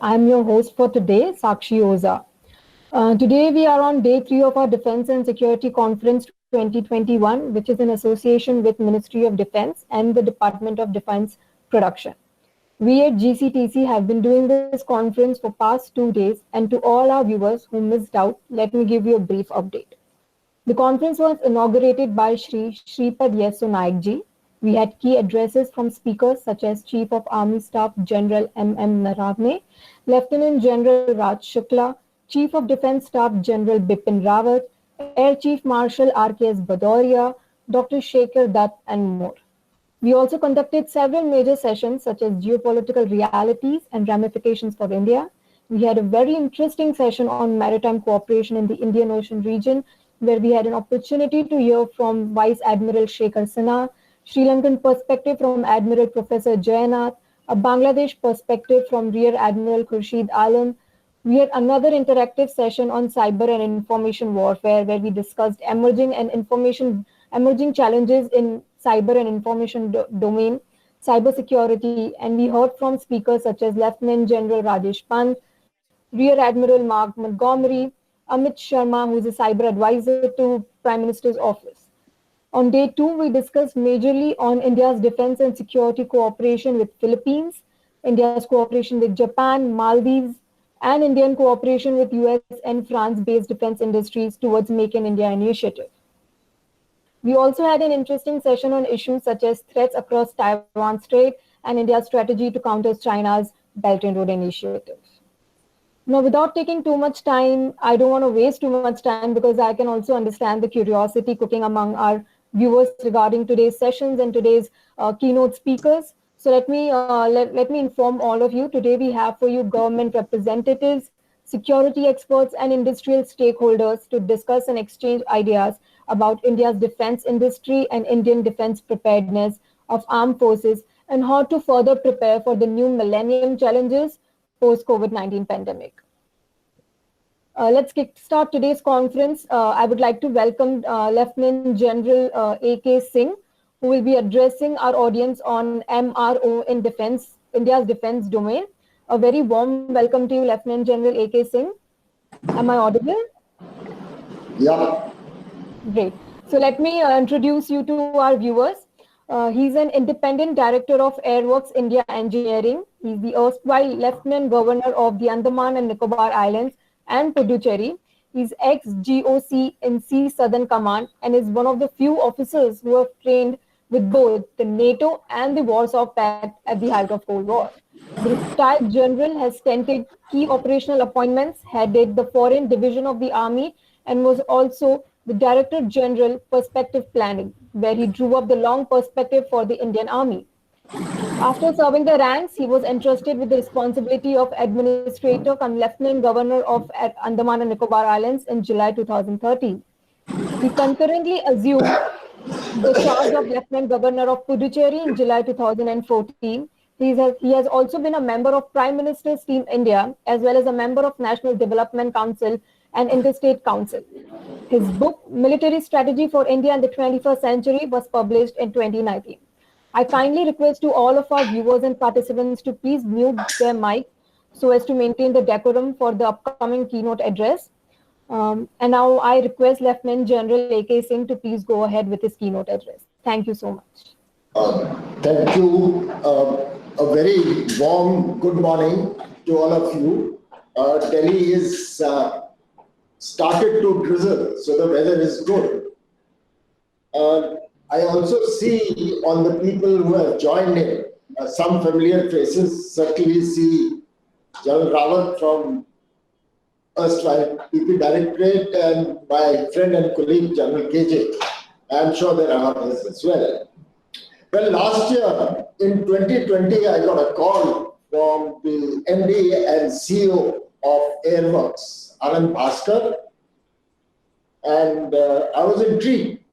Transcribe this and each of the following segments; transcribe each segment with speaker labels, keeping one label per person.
Speaker 1: I'm your host for today, Sakshi Oza. Today we are on day 3 of our Defense and Security Conference 2021, which is in association with Ministry of Defense and the Department of Defense Production. We at GCTC have been doing this conference for past 2 days, and to all our viewers who missed out, let me give you a brief update. The conference was inaugurated by Shri Shripad Yesso Naik ji. We had key addresses from speakers such as Chief of Army Staff General M.M. Naravne, Lieutenant General Raj Shukla, Chief of Defence Staff General Bipin Rawat, Air Chief Marshal R.K.S. Bhadoria, Dr. Shekhar Dutt, and more. We also conducted several major sessions such as geopolitical realities and ramifications for India. We had a very interesting session on maritime cooperation in the Indian Ocean region, where we had an opportunity to hear from Vice Admiral Shekhar Sinha, Sri Lankan perspective from Admiral Professor Jayanath, a Bangladesh perspective from Rear Admiral Khurshid Alam. We had another interactive session on cyber and information warfare, where we discussed emerging challenges in cyber and information domain, cybersecurity, and we heard from speakers such as Lieutenant General Rajesh Pant, Rear Admiral Mark Montgomery, Amit Sharma, who is a cyber advisor to Prime Minister's office. On day 2, we discussed majorly on India's defense and security cooperation with Philippines, India's cooperation with Japan, Maldives, and Indian cooperation with US and France-based defense industries towards Make in India initiative. We also had an interesting session on issues such as threats across Taiwan Strait and India's strategy to counter China's Belt and Road Initiative. Now, without taking too much time, I don't want to waste too much time because I can also understand the curiosity cooking among our viewers regarding today's sessions and today's keynote speakers. So let me inform all of you. Today we have for you government representatives, security experts, and industrial stakeholders to discuss and exchange ideas about India's defense industry and Indian defense preparedness of armed forces and how to further prepare for the new millennium challenges post COVID-19 pandemic. Let's start today's conference. I would like to welcome Lieutenant General A.K. Singh, who will be addressing our audience on MRO in defense, India's defense domain. A very warm welcome to you, Lieutenant General A.K. Singh. Am I audible?
Speaker 2: Yeah.
Speaker 1: Great. So let me introduce you to our viewers. He's an independent director of Airworks India Engineering. He's the erstwhile Lieutenant Governor of the Andaman and Nicobar Islands and Puducherry. He's ex-GOC in Sea Southern Command and is one of the few officers who have trained with both the NATO and the Warsaw Pact at the height of Cold War. The retired general has tented key operational appointments, headed the Foreign Division of the Army, and was also the Director General Perspective Planning, where he drew up the long perspective for the Indian Army. After serving the ranks, he was entrusted with the responsibility of Administrator cum Lieutenant Governor of Andaman and Nicobar Islands in July 2013. He concurrently assumed the charge of Lieutenant Governor of Puducherry in July 2014. He has also been a member of Prime Minister's Team India, as well as a member of National Development Council and Interstate Council. His book, Military Strategy for India in the 21st Century, was published in 2019. I kindly request to all of our viewers and participants to please mute their mic so as to maintain the decorum for the upcoming keynote address. And now I request Lieutenant General A.K. Singh to please go ahead with his keynote address. Thank you so much.
Speaker 2: Thank you. A very warm good morning to all of you. Delhi is started to drizzle, so the weather is good. I also see on the people who have joined in some familiar faces. Certainly see General Rawat from erstwhile PP Directorate and my friend and colleague General KJ. I'm sure there are others as well. Well, last year in 2020, I got a call from the MD and CEO of Airworks, Anand Bhaskar, and I was intrigued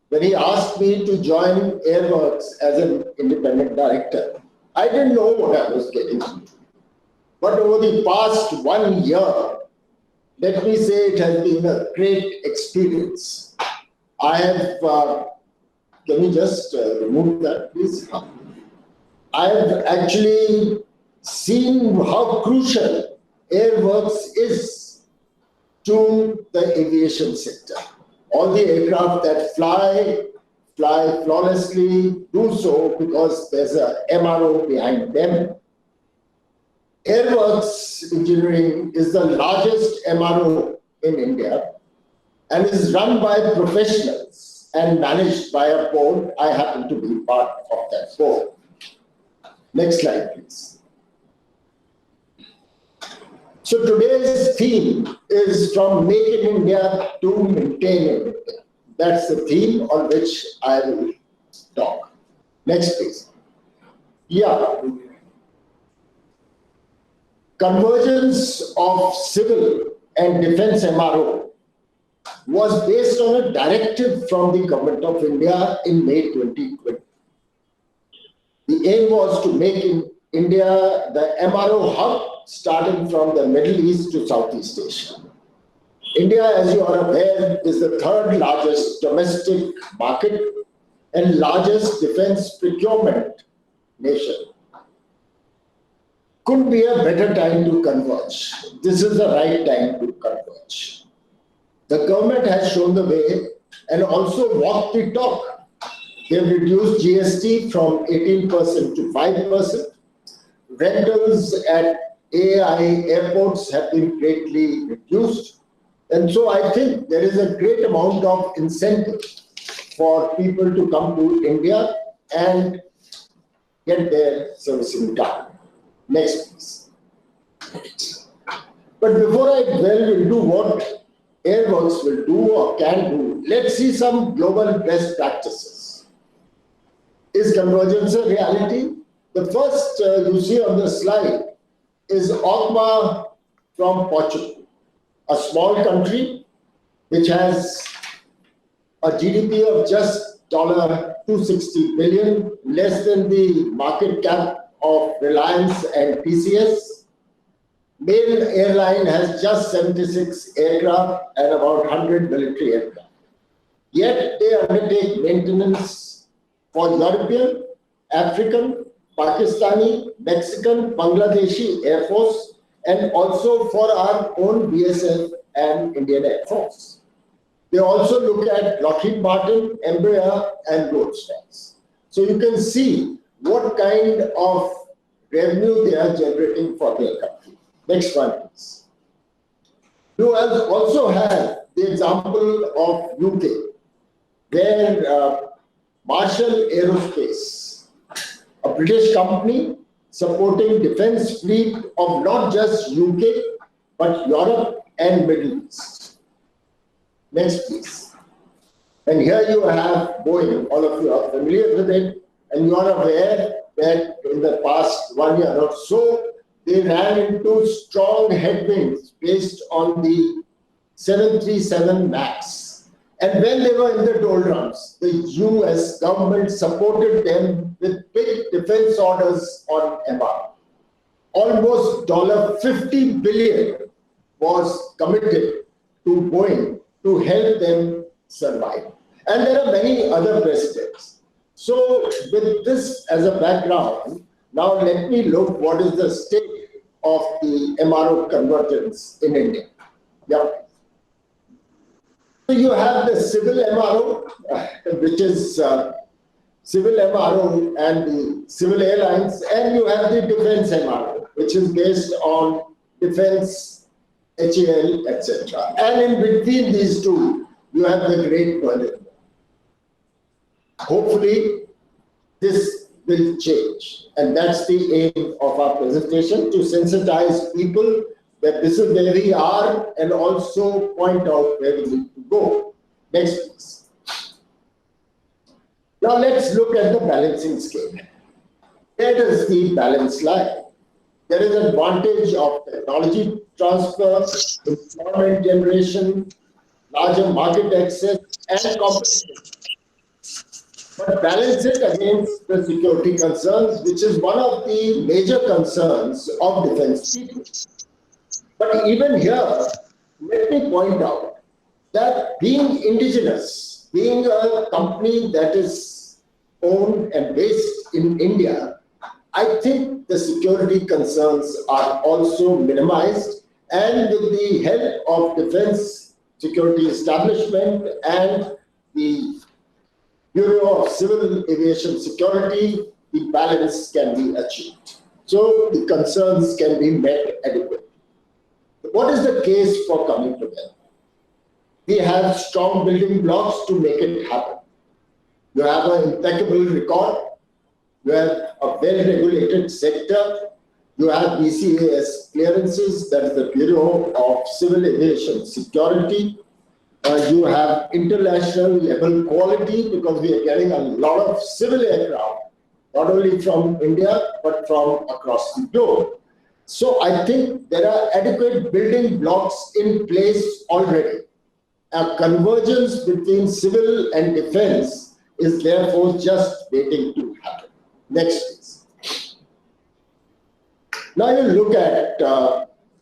Speaker 2: when he asked me to join Airworks as an independent director. I didn't know what I was getting into. But over the past 1 year, let me say it has been a great experience. I have, can you just remove that, please? I have actually seen how crucial airworks is to the aviation sector. All the aircraft that fly flawlessly, do so because there's a MRO behind them. Airworks Engineering is the largest MRO in India and is run by professionals and managed by a board. I happen to be part of that board. Next slide, please. So today's theme is from Make in India to Maintain in India. That's the theme on which I will talk. Next, please. Yeah. Convergence of civil and defense MRO was based on a directive from the Government of India in May 2020. The aim was to make in India the MRO hub starting from the Middle East to Southeast Asia. India, as you are aware, is the third largest domestic market and largest defense procurement nation. Couldn't be a better time to converge. This is the right time to converge. The government has shown the way and also walked the talk. They have reduced GST from 18% to 5%. Rentals at AI airports have been greatly reduced. And so I think there is a great amount of incentive for people to come to India and get their servicing done. Next, please. But before I delve into what Airworks will do or can do, let's see some global best practices. Is convergence a reality? The first you see on the slide is OCMA from Portugal. A small country which has a GDP of just $260 billion, less than the market cap of Reliance and TCS. Mail airline has just 76 aircraft and about 100 military aircraft. Yet they undertake maintenance for European, African, Pakistani, Mexican, Bangladeshi Air Force, and also for our own BSF and Indian Air Force. They also look at Lockheed Martin, Embraer, and Rolls-Royce. So you can see what kind of revenue they are generating for their country. Next one, please. You also have the example of UK, where Marshall Aerospace, a British company, supporting defense fleet of not just UK, but Europe and Middle East. Next, please. And here you have Boeing. All of you are familiar with it, and you are aware that in the past 1 year or so, they ran into strong headwinds based on the 737 MAX. And when they were in the doldrums, the US government supported them with big defense orders on MR. Almost $50 billion was committed to Boeing to help them survive. And there are many other precedents. So with this as a background, now let me look what is the state of the MRO convergence in India. Yep. So you have the civil MRO, which is civil MRO and the civil airlines, and you have the defense MRO, which is based on defense, HAL, etc. And in between these two, you have the Great Berlin Wall. Hopefully, this will change. And that's the aim of our presentation, to sensitize people that this is where we are and also point out where we need to go. Next, please. Now let's look at the balancing scale. Where does the balance lie? There is an advantage of technology transfer, employment generation, larger market access, and competition. But balance it against the security concerns, which is one of the major concerns of defense people. But even here, let me point out that being indigenous, being a company that is owned and based in India, I think the security concerns are also minimized, and with the help of Defense Security Establishment and the Bureau of Civil Aviation Security, the balance can be achieved. So the concerns can be met adequately. What is the case for coming together? We have strong building blocks to make it happen. You have an impeccable record. You have a well-regulated sector. You have BCAS clearances, that is the Bureau of Civil Aviation Security. You have international level quality because we are getting a lot of civil aircraft, not only from India, but from across the globe. So I think there are adequate building blocks in place already. A convergence between civil and defense is therefore just waiting to happen. Next, please. Now you look at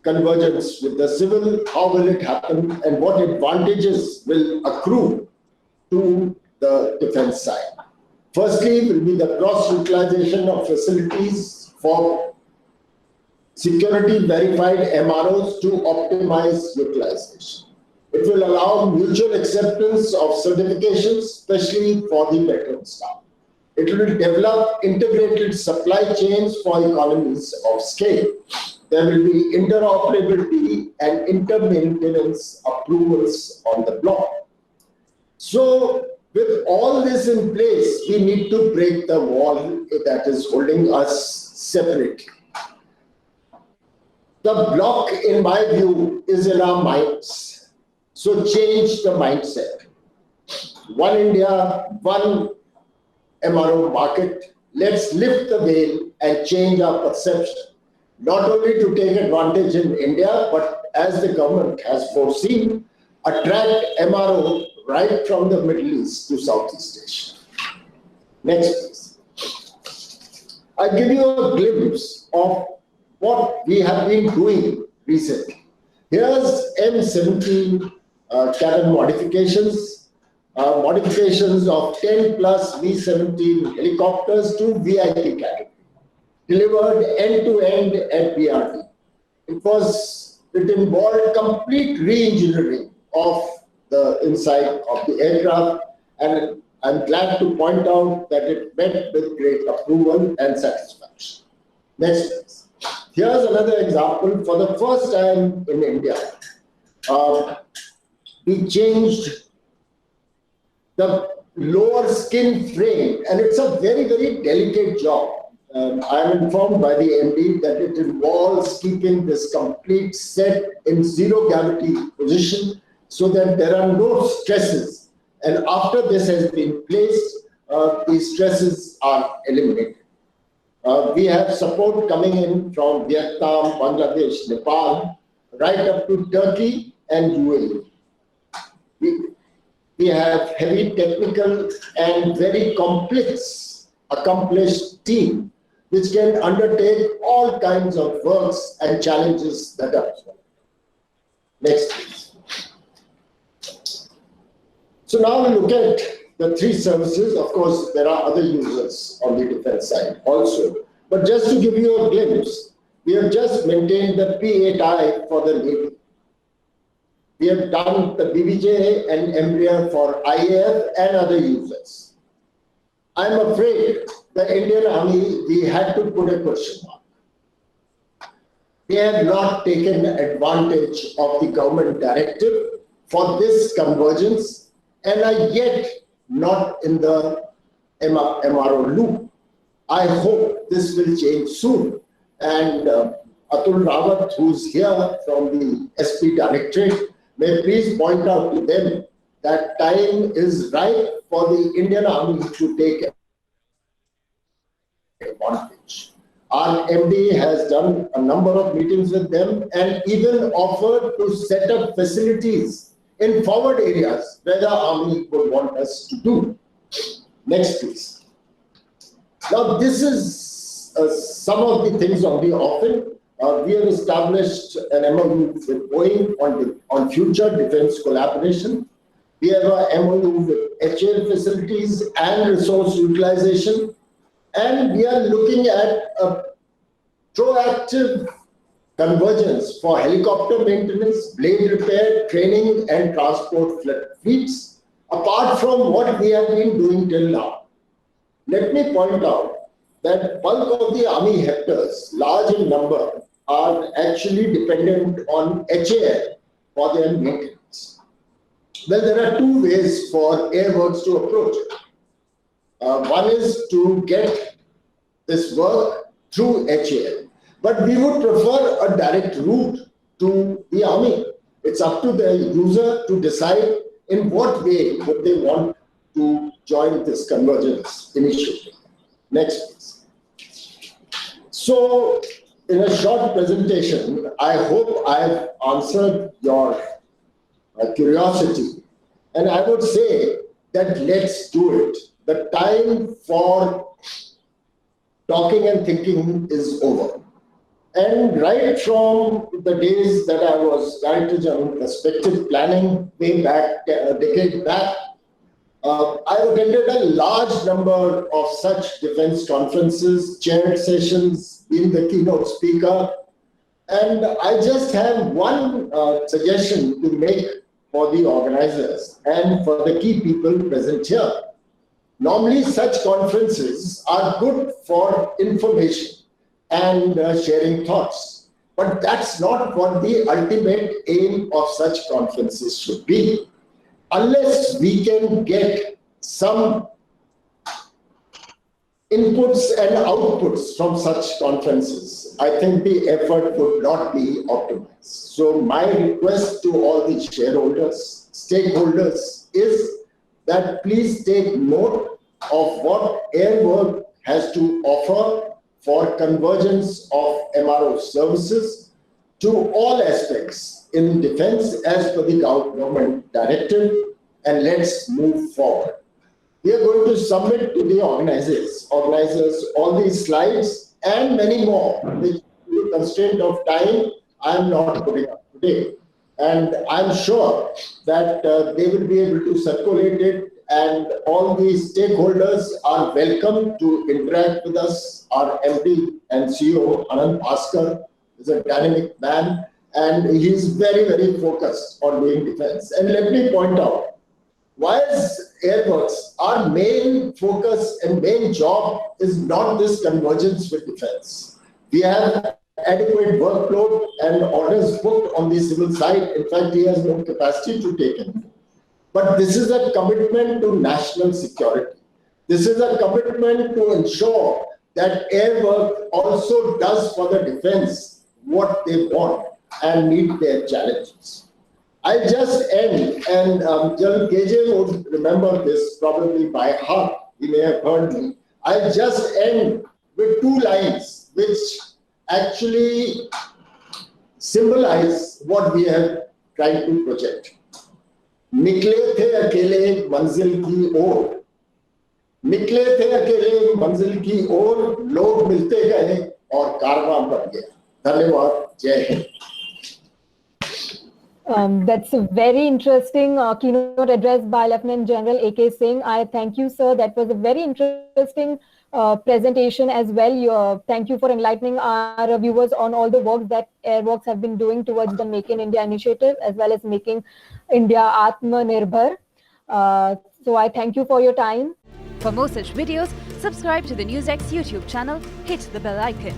Speaker 2: convergence with the civil, how will it happen and what advantages will accrue to the defense side. Firstly, will be the cross-utilization of facilities for security verified MROs to optimize utilization. It will allow mutual acceptance of certifications, especially for the veteran staff. It will develop integrated supply chains for economies of scale. There will be interoperability and inter-maintenance approvals on the block. So with all this in place, we need to break the wall that is holding us separately. The block, in my view, is in our minds. So change the mindset. One India, one MRO market. Let's lift the veil and change our perception. Not only to take advantage in India, but as the government has foreseen, attract MRO right from the Middle East to Southeast Asia. Next, please. I give you a glimpse of what we have been doing recently. Here's M17 cabin modifications, modifications of 10 plus V-17 helicopters to VIP category, delivered end-to-end at BRD. It involved complete re-engineering of the inside of the aircraft, and I'm glad to point out that it met with great approval and satisfaction. Next, please. Here's another example. For the first time in India, we changed the lower skin frame, and it's a very, very delicate job. I am informed by the MD that it involves keeping this complete set in zero gravity position so that there are no stresses. And after this has been placed, the stresses are eliminated. We have support coming in from Vietnam, Bangladesh, Nepal, right up to Turkey and UAE. We have heavy technical and very complex, accomplished team which can undertake all kinds of works and challenges that are present. Next, please. So now we look at the three services. Of course, there are other users on the defense side also. But just to give you a glimpse, we have just maintained the P8I for the Navy. We have done the BBJ and Embraer for IAF and other users. I'm afraid the Indian Army, we had to put a question mark. They have not taken advantage of the government directive for this convergence and are yet not in the MRO loop. I hope this will change soon. And Atul Rawat, who's here from the SP Directorate, may please point out to them that time is right for the Indian Army to take advantage. Our MD has done a number of meetings with them and even offered to set up facilities in forward areas where the Army would want us to do. Next, please. Now, this is some of the things on the offering. We have established an MOU with Boeing on future defense collaboration. We have a MOU with HAL facilities and resource utilization. And we are looking at a proactive convergence for helicopter maintenance, blade repair, training, and transport fleets, apart from what we have been doing till now. Let me point out that bulk of the army hectares, large in number, are actually dependent on HAL for their maintenance. Well, there are two ways for airworks to approach it. One is to get this work through HAL, but we would prefer a direct route to the army. It's up to the user to decide in what way would they want to join this convergence initiative. Next, please. So, in a short presentation, I hope I've answered your curiosity. And I would say that let's do it. The time for talking and thinking is over. And right from the days that I was Director General Perspective Planning way back, a decade back, I attended a large number of such defense conferences, chaired sessions, been the keynote speaker. And I just have one suggestion to make for the organizers and for the key people present here. Normally, such conferences are good for information and sharing thoughts. But that's not what the ultimate aim of such conferences should be. Unless we can get some inputs and outputs from such conferences, I think the effort would not be optimized. So my request to all the shareholders, stakeholders is that please take note of what Airwork has to offer for convergence of MRO services to all aspects in defense as per the government directive, and let's move forward. We are going to submit to the organizers all these slides and many more, which, with the constraint of time, I am not putting up today. And I'm sure that they will be able to circulate it, and all these stakeholders are welcome to interact with us. Our MD and CEO, Anand Bhaskar, is a dynamic man, and he's very, very focused on doing defense. And let me point out, why is Airworks, our main focus and main job is not this convergence with defense. We have adequate workload and orders booked on the civil side. In fact, he has no capacity to take it. But this is a commitment to national security. This is a commitment to ensure that Airwork also does for the defense what they want and meet their challenges. I just end, and General KJ would remember this probably by heart. He may have heard me. I just end with two lines which actually symbolize what we are trying to project. निकले थे अकेले मंजिल की ओर, निकले थे अकेले मंजिल की ओर, लोग मिलते गए और कारवां बढ़ गया। धन्यवाद, जय Hind.
Speaker 1: That's a very interesting keynote address by Lieutenant General A.K. Singh. I thank you, sir. That was a very interesting presentation as well. Thank you for enlightening our viewers on all the work that Airworks have been doing towards the Make in India initiative, as well as making India Atmanirbhar. So I thank you for your time.
Speaker 3: For more such videos, subscribe to the NewsX YouTube channel, hit the bell icon.